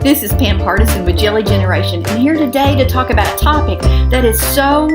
This is Pam Hardison with Jelly Generation, and here today to talk about a topic that is so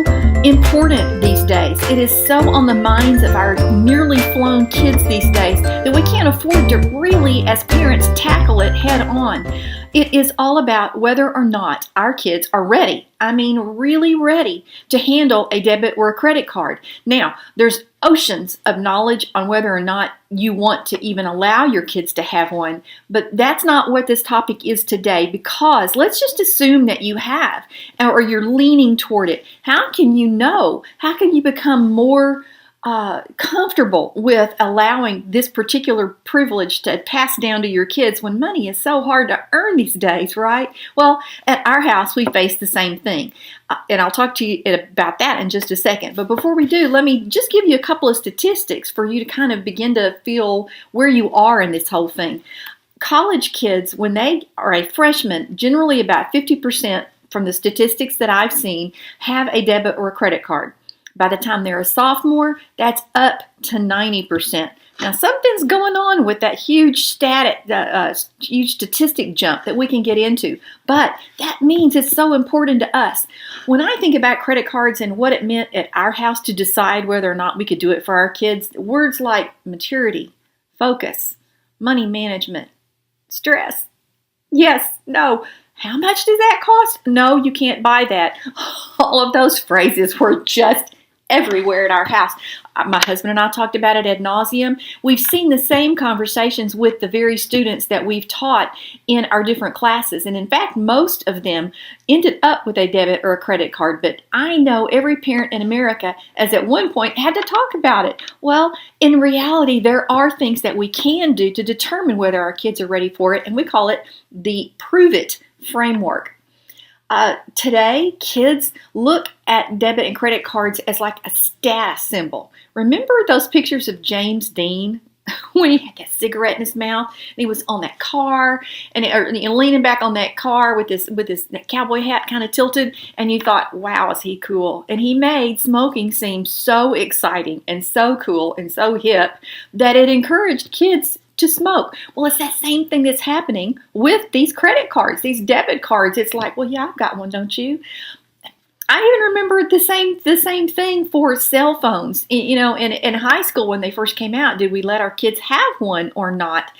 important these days. It is so on the minds of our nearly flown kids these days that we can't afford to really, as parents, tackle it head on. It is all about whether or not our kids are ready. I mean, really ready to handle a debit or a credit card. Now, there's oceans of knowledge on whether or not you want to even allow your kids to have one, but that's not what this topic is today, because let's just assume that you have, or you're leaning toward it. How can you know? How can you become more comfortable with allowing this particular privilege to pass down to your kids when money is so hard to earn these days, right? Well, at our house, we face the same thing. And I'll talk to you about that in just a second. But before we do, let me just give you a couple of statistics for you to kind of begin to feel where you are in this whole thing. College kids, when they are a freshman, generally about 50% from the statistics that I've seen, have a debit or a credit card. By the time they're a sophomore, that's up to 90%. Now, something's going on with that huge statistic jump that we can get into, but that means it's so important to us. When I think about credit cards and what it meant at our house to decide whether or not we could do it for our kids, words like maturity, focus, money management, stress, yes, no. How much does that cost? No, you can't buy that. All of those phrases were just everywhere at our house. My husband and I talked about it ad nauseum. We've seen the same conversations with the very students that we've taught in our different classes. And in fact, most of them ended up with a debit or a credit card. But I know every parent in America has at one point had to talk about it. Well, in reality, there are things that we can do to determine whether our kids are ready for it. And we call it the Prove It framework. Today, kids look at debit and credit cards as like a status symbol. Remember those pictures of James Dean when he had that cigarette in his mouth and he was on that car and leaning back on that car with that cowboy hat kind of tilted, and you thought, wow, is he cool? And he made smoking seem so exciting and so cool and so hip that it encouraged kids to smoke. Well, it's that same thing that's happening with these credit cards, these debit cards. It's like, well, yeah, I've got one, don't you? I even remember the same thing for cell phones. You know, in high school when they first came out, did we let our kids have one or not?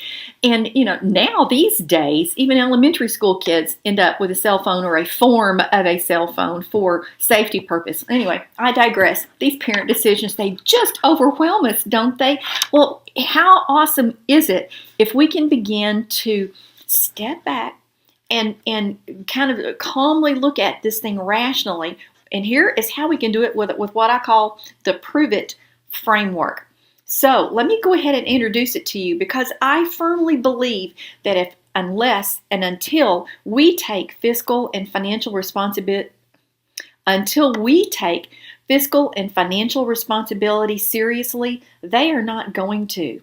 And now these days, even elementary school kids end up with a cell phone or a form of a cell phone for safety purpose. Anyway, I digress. These parent decisions, they just overwhelm us, don't they? Well, how awesome is it if we can begin to step back and kind of calmly look at this thing rationally. And here is how we can do it with what I call the Prove It framework. So let me go ahead and introduce it to you, because I firmly believe that unless and until we take fiscal and financial responsibility seriously, they are not going to.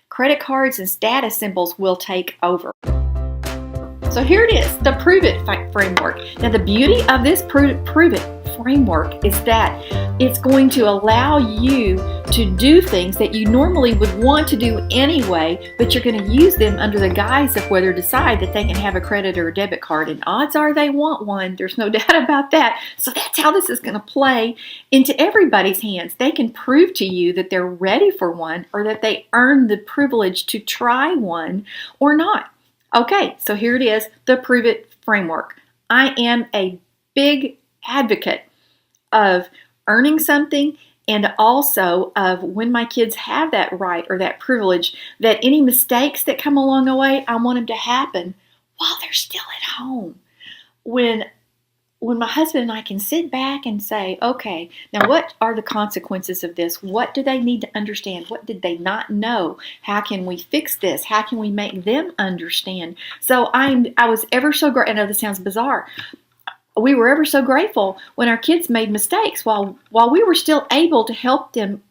Credit cards and status symbols will take over. So here it is, the Prove It framework. Now the beauty of this Prove It framework is that it's going to allow you to do things that you normally would want to do anyway, but you're going to use them under the guise of whether decide that they can have a credit or a debit card. And odds are they want one. There's no doubt about that. So that's how this is going to play into everybody's hands. They can prove to you that they're ready for one, or that they earned the privilege to try one or not. Okay, so here it is, the Prove It framework. I am a big advocate of earning something, and also of when my kids have that right or that privilege, that any mistakes that come along the way, I want them to happen while they're still at home. When my husband and I can sit back and say, okay, now what are the consequences of this? What do they need to understand? What did they not know? How can we fix this? How can we make them understand? So I was ever so great. I know this sounds bizarre. We were ever so grateful when our kids made mistakes while we were still able to help them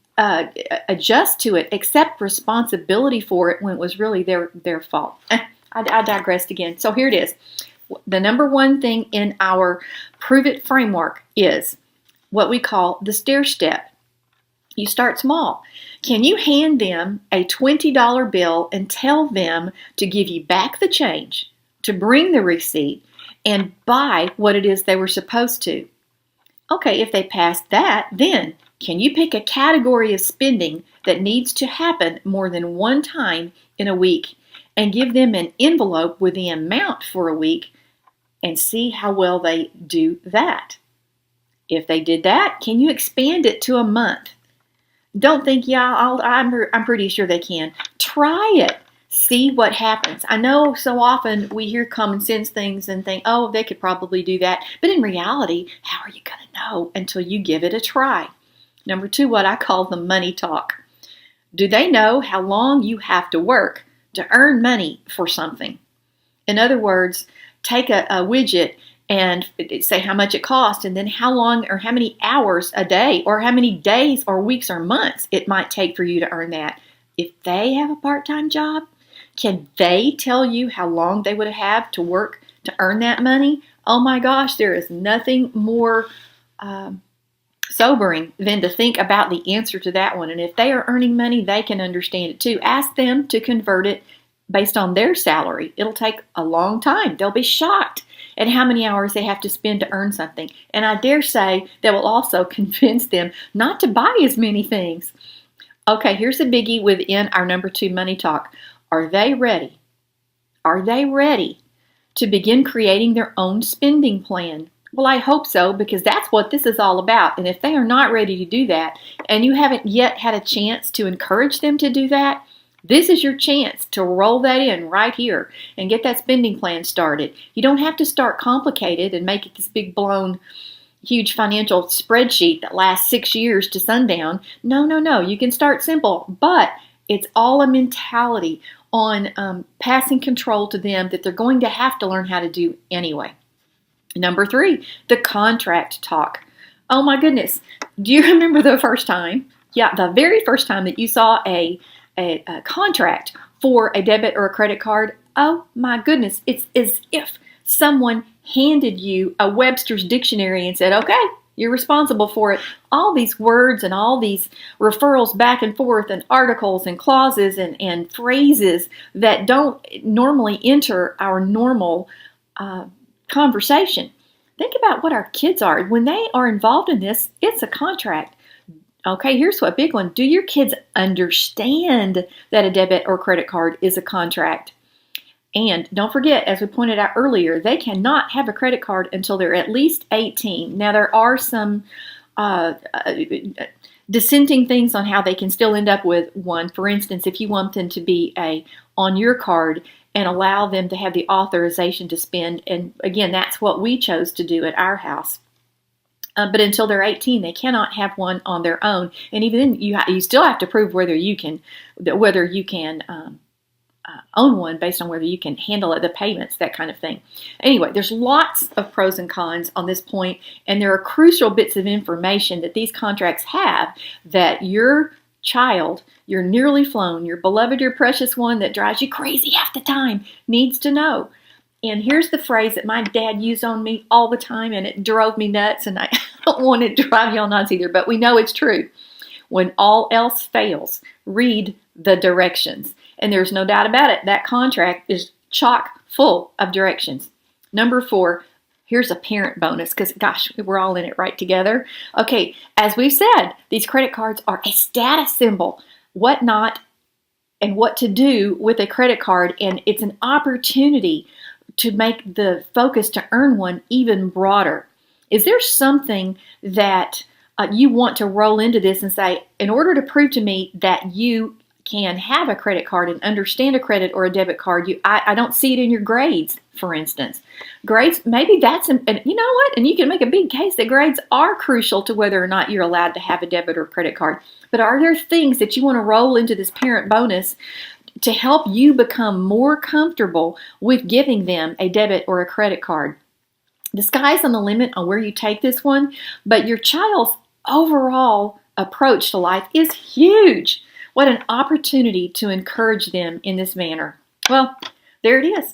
adjust to it, accept responsibility for it when it was really their fault. I digressed again. So here it is. The number one thing in our Prove It framework is what we call the stair step. You start small. Can you hand them a $20 bill and tell them to give you back the change to bring the receipt and buy what it is they were supposed to. Okay, if they passed that, then can you pick a category of spending that needs to happen more than one time in a week and give them an envelope with the amount for a week and see how well they do that? If they did that, can you expand it to a month? Don't think, I'm pretty sure they can. Try it. See what happens. I know so often we hear common sense things and think, oh, they could probably do that. But in reality, how are you going to know until you give it a try? Number 2, what I call the money talk. Do they know how long you have to work to earn money for something? In other words, take a widget and say how much it costs, and then how long or how many hours a day or how many days or weeks or months it might take for you to earn that. If they have a part-time job, can they tell you how long they would have to work to earn that money? Oh my gosh, there is nothing more sobering than to think about the answer to that one. And if they are earning money, they can understand it too. Ask them to convert it based on their salary. It'll take a long time. They'll be shocked at how many hours they have to spend to earn something. And I dare say that will also convince them not to buy as many things. Okay, here's a biggie within our number 2 money talk. Are they ready? Are they ready to begin creating their own spending plan? Well, I hope so, because that's what this is all about. And if they are not ready to do that, and you haven't yet had a chance to encourage them to do that, this is your chance to roll that in right here and get that spending plan started. You don't have to start complicated and make it this big blown huge financial spreadsheet that lasts 6 years to sundown. No. You can start simple, but it's all a mentality on passing control to them that they're going to have to learn how to do anyway. Number 3, the contract talk. Oh my goodness. Do you remember the first time? Yeah, the very first time that you saw a contract for a debit or a credit card? Oh my goodness. It's as if someone handed you a Webster's dictionary and said, okay, you're responsible for it. All these words and all these referrals back and forth and articles and clauses and phrases that don't normally enter our normal conversation. Think about what our kids are. When they are involved in this, it's a contract. Okay, here's what big one. Do your kids understand that a debit or credit card is a contract? And don't forget, as we pointed out earlier, they cannot have a credit card until they're at least 18. Now, there are some dissenting things on how they can still end up with one. For instance, if you want them to be on your card and allow them to have the authorization to spend, and again, that's what we chose to do at our house. But until they're 18, they cannot have one on their own. And even then, you still have to prove whether you can own one based on whether you can handle it, the payments, that kind of thing. Anyway, there's lots of pros and cons on this point, and there are crucial bits of information that these contracts have that your child, your nearly flown, your beloved, your precious one that drives you crazy half the time needs to know. And here's the phrase that my dad used on me all the time, and it drove me nuts, and I don't want it to drive y'all nuts either, but we know it's true. When all else fails, read the directions. And there's no doubt about it, that contract is chock full of directions. Number 4, here's a parent bonus, because gosh, we're all in it right together. Okay, as we've said, these credit cards are a status symbol. What not and what to do with a credit card, and it's an opportunity to make the focus to earn one even broader. Is there something that you want to roll into this and say, in order to prove to me that you can have a credit card and understand a credit or a debit card, I don't see it in your grades, for instance. Grades, maybe that's, and you know what? And you can make a big case that grades are crucial to whether or not you're allowed to have a debit or credit card. But are there things that you want to roll into this parent bonus to help you become more comfortable with giving them a debit or a credit card? The sky's on the limit on where you take this one, but your child's overall approach to life is huge. What an opportunity to encourage them in this manner. Well, there it is.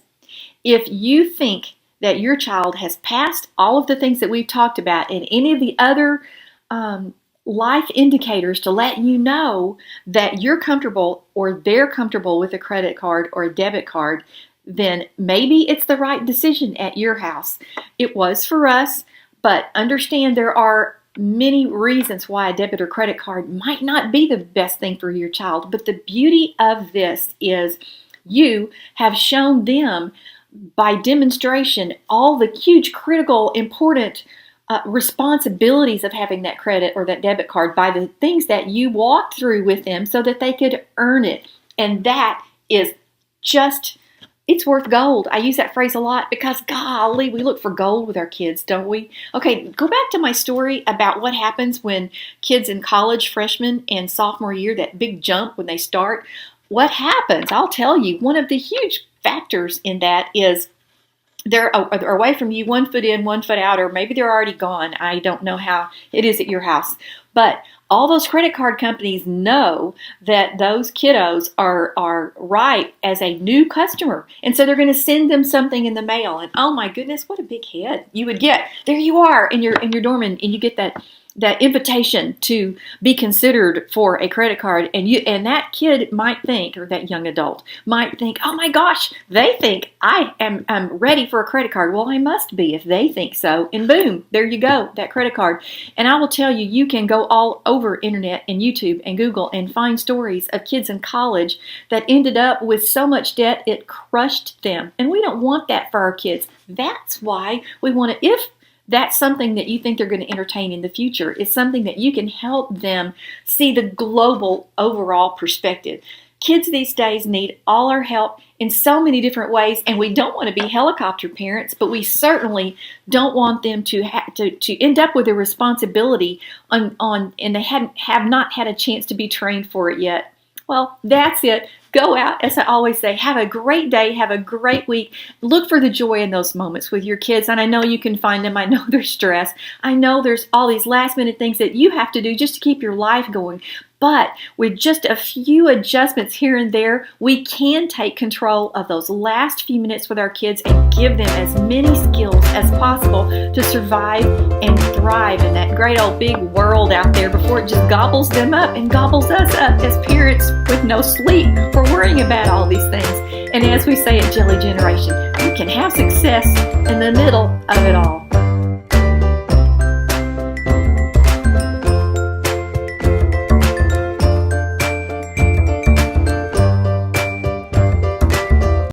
If you think that your child has passed all of the things that we've talked about and any of the other life indicators to let you know that you're comfortable or they're comfortable with a credit card or a debit card, then maybe it's the right decision at your house. It was for us, but understand there are many reasons why a debit or credit card might not be the best thing for your child. But the beauty of this is you have shown them by demonstration all the huge, critical, important responsibilities of having that credit or that debit card by the things that you walked through with them so that they could earn it. And that is just, it's worth gold. I use that phrase a lot because, golly, we look for gold with our kids, don't we? Okay, go back to my story about what happens when kids in college, freshman and sophomore year, that big jump when they start. What happens? I'll tell you, one of the huge factors in that is they're away from you, 1 foot in, 1 foot out, or maybe they're already gone. I don't know how it is at your house. But all those credit card companies know that those kiddos are ripe as a new customer. And so they're going to send them something in the mail. And oh my goodness, what a big hit you would get. There you are in your dorm, and you get that invitation to be considered for a credit card, and that kid might think, or that young adult might think, oh my gosh, they think I'm ready for a credit card. Well, I must be if they think so. And boom, there you go, that credit card. And I will tell you, you can go all over internet and YouTube and Google and find stories of kids in college that ended up with so much debt it crushed them. And we don't want that for our kids. That's why we want to, if that's something that you think they're going to entertain in the future, is something that you can help them see the global overall perspective. Kids these days need all our help in so many different ways, and we don't want to be helicopter parents, but we certainly don't want them to end up with a responsibility on and they have not had a chance to be trained for it yet. Well, that's it. Go out, as I always say, have a great day, have a great week. Look for the joy in those moments with your kids. And I know you can find them. I know there's stress. I know there's all these last minute things that you have to do just to keep your life going. But with just a few adjustments here and there, we can take control of those last few minutes with our kids and give them as many skills as possible to survive and thrive in that great old big world out there before it just gobbles them up and gobbles us up as parents with no sleep for worrying about all these things. And as we say at Jelly Generation, you can have success in the middle of it all.